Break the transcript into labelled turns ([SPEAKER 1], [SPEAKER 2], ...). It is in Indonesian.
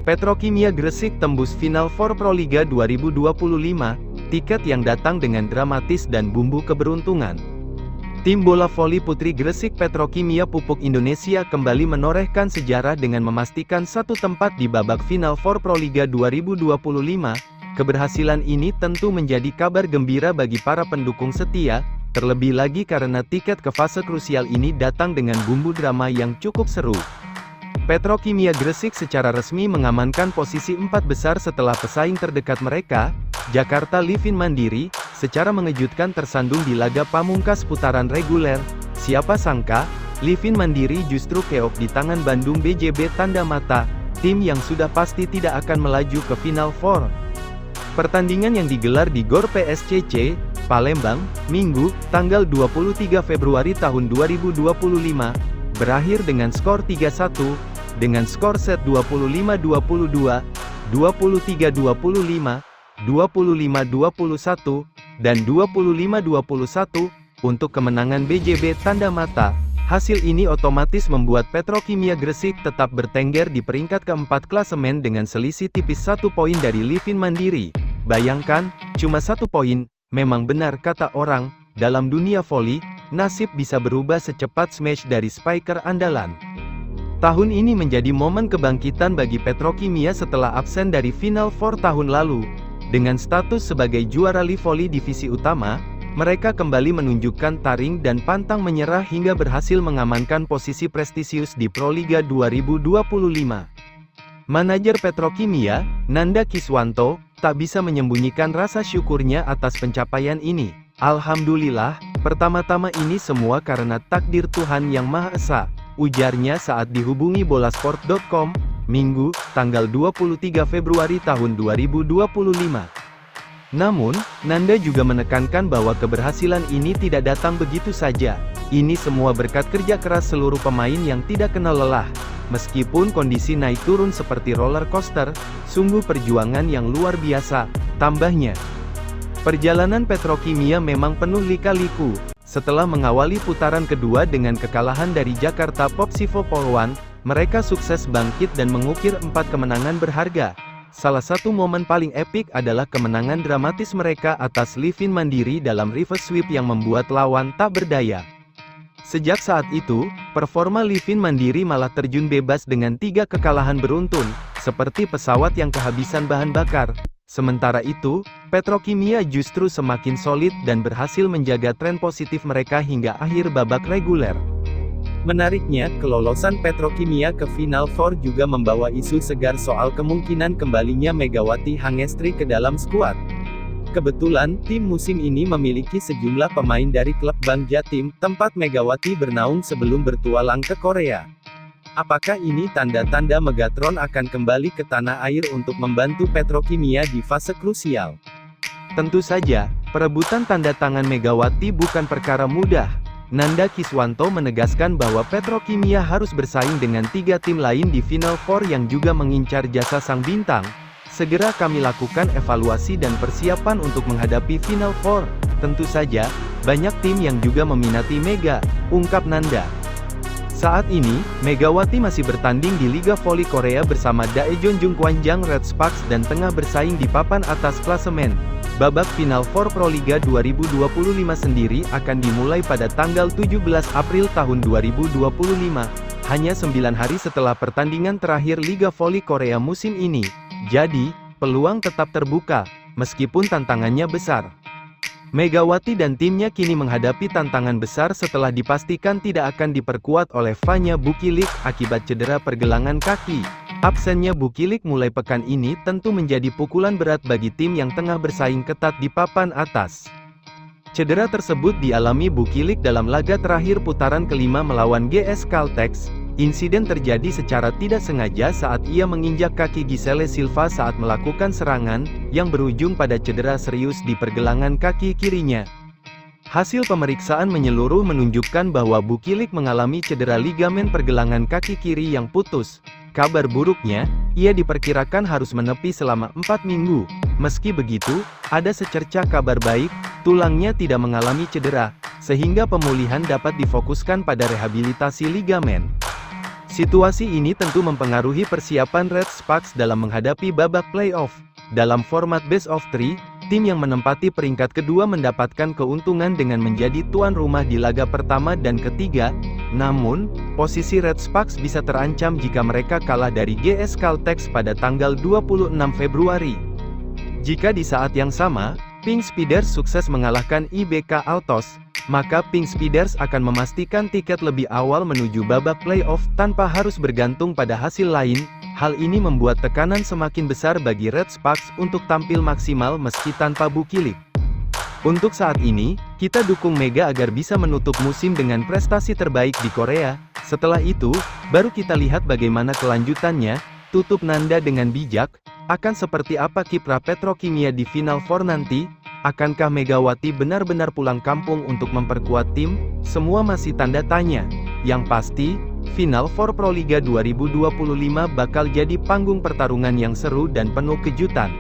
[SPEAKER 1] Petrokimia Gresik tembus Final Four Proliga 2025, tiket yang datang dengan dramatis dan bumbu keberuntungan. Tim bola voli putri Gresik Petrokimia Pupuk Indonesia kembali menorehkan sejarah dengan memastikan satu tempat di babak Final Four Proliga 2025. Keberhasilan ini tentu menjadi kabar gembira bagi para pendukung setia, terlebih lagi karena tiket ke fase krusial ini datang dengan bumbu drama yang cukup seru. Petrokimia Gresik secara resmi mengamankan posisi 4 besar setelah pesaing terdekat mereka, Jakarta Livin Mandiri, secara mengejutkan tersandung di laga pamungkas putaran reguler. Siapa sangka, Livin Mandiri justru keok di tangan Bandung BJB Tanda Mata, tim yang sudah pasti tidak akan melaju ke Final Four. Pertandingan yang digelar di GOR PSCC, Palembang, Minggu, tanggal 23 Februari tahun 2025, berakhir dengan skor 3-1, dengan skor set 25-22, 23-25, 25-21, dan 25-21, untuk kemenangan BJB Tanda Mata. Hasil ini otomatis membuat Petrokimia Gresik tetap bertengger di peringkat keempat klasemen dengan selisih tipis 1 poin dari Livin Mandiri. Bayangkan, cuma 1 poin, memang benar kata orang, dalam dunia voli, nasib bisa berubah secepat smash dari spiker andalan. Tahun ini menjadi momen kebangkitan bagi Petrokimia setelah absen dari Final Four tahun lalu. Dengan status sebagai juara Live Volley divisi utama, mereka kembali menunjukkan taring dan pantang menyerah hingga berhasil mengamankan posisi prestisius di Proliga 2025. Manajer Petrokimia, Nanda Kiswanto, tak bisa menyembunyikan rasa syukurnya atas pencapaian ini. Alhamdulillah, pertama-tama ini semua karena takdir Tuhan Yang Maha Esa, ujarnya saat dihubungi bolasport.com, Minggu, tanggal 23 Februari tahun 2025. Namun, Nanda juga menekankan bahwa keberhasilan ini tidak datang begitu saja. Ini semua berkat kerja keras seluruh pemain yang tidak kenal lelah. Meskipun kondisi naik turun seperti roller coaster, sungguh perjuangan yang luar biasa, tambahnya. Perjalanan Petrokimia memang penuh lika-liku. Setelah mengawali putaran kedua dengan kekalahan dari Jakarta Popsivo Polwan, mereka sukses bangkit dan mengukir 4 kemenangan berharga. Salah satu momen paling epik adalah kemenangan dramatis mereka atas Livin Mandiri dalam reverse sweep yang membuat lawan tak berdaya. Sejak saat itu, performa Livin Mandiri malah terjun bebas dengan 3 kekalahan beruntun, seperti pesawat yang kehabisan bahan bakar. Sementara itu, Petrokimia justru semakin solid dan berhasil menjaga tren positif mereka hingga akhir babak reguler. Menariknya, kelolosan Petrokimia ke Final Four juga membawa isu segar soal kemungkinan kembalinya Megawati Hangestri ke dalam skuad. Kebetulan, tim musim ini memiliki sejumlah pemain dari klub Bank Jatim, tempat Megawati bernaung sebelum bertualang ke Korea. Apakah ini tanda-tanda Megatron akan kembali ke tanah air untuk membantu Petrokimia di fase krusial? Tentu saja, perebutan tanda tangan Megawati bukan perkara mudah. Nanda Kiswanto menegaskan bahwa Petrokimia harus bersaing dengan 3 tim lain di Final Four yang juga mengincar jasa sang bintang. Segera kami lakukan evaluasi dan persiapan untuk menghadapi Final Four. Tentu saja, banyak tim yang juga meminati Mega, ungkap Nanda. Saat ini, Megawati masih bertanding di Liga Voli Korea bersama Daejeon Jungkwanjang Red Sparks dan tengah bersaing di papan atas klasemen. Babak Final Four Proliga 2025 sendiri akan dimulai pada tanggal 17 April tahun 2025, hanya 9 hari setelah pertandingan terakhir Liga Voli Korea musim ini. Jadi, peluang tetap terbuka, meskipun tantangannya besar. Megawati dan timnya kini menghadapi tantangan besar setelah dipastikan tidak akan diperkuat oleh Vanya Bukilik akibat cedera pergelangan kaki. Absennya Bukilik mulai pekan ini tentu menjadi pukulan berat bagi tim yang tengah bersaing ketat di papan atas. Cedera tersebut dialami Bukilik dalam laga terakhir putaran kelima melawan GS Caltex. Insiden terjadi secara tidak sengaja saat ia menginjak kaki Giselle Silva saat melakukan serangan, yang berujung pada cedera serius di pergelangan kaki kirinya. Hasil pemeriksaan menyeluruh menunjukkan bahwa Bukilik mengalami cedera ligamen pergelangan kaki kiri yang putus. Kabar buruknya, ia diperkirakan harus menepi selama 4 minggu. Meski begitu, ada secercah kabar baik, tulangnya tidak mengalami cedera, sehingga pemulihan dapat difokuskan pada rehabilitasi ligamen. Situasi ini tentu mempengaruhi persiapan Red Sparks dalam menghadapi babak playoff. Dalam format best of 3, tim yang menempati peringkat kedua mendapatkan keuntungan dengan menjadi tuan rumah di laga pertama dan ketiga. Namun, posisi Red Sparks bisa terancam jika mereka kalah dari GS Caltex pada tanggal 26 Februari. Jika di saat yang sama, Pink Speeders sukses mengalahkan IBK Altos, maka Pink Speeders akan memastikan tiket lebih awal menuju babak playoff tanpa harus bergantung pada hasil lain. Hal ini membuat tekanan semakin besar bagi Red Sparks untuk tampil maksimal meski tanpa Bukilik. Untuk saat ini, kita dukung Mega agar bisa menutup musim dengan prestasi terbaik di Korea. Setelah itu, baru kita lihat bagaimana kelanjutannya. Tutup Nanda dengan bijak. Akan seperti apa kiprah Petrokimia di Final Four nanti? Akankah Megawati benar-benar pulang kampung untuk memperkuat tim? Semua masih tanda tanya. Yang pasti, Final Four Proliga 2025 bakal jadi panggung pertarungan yang seru dan penuh kejutan.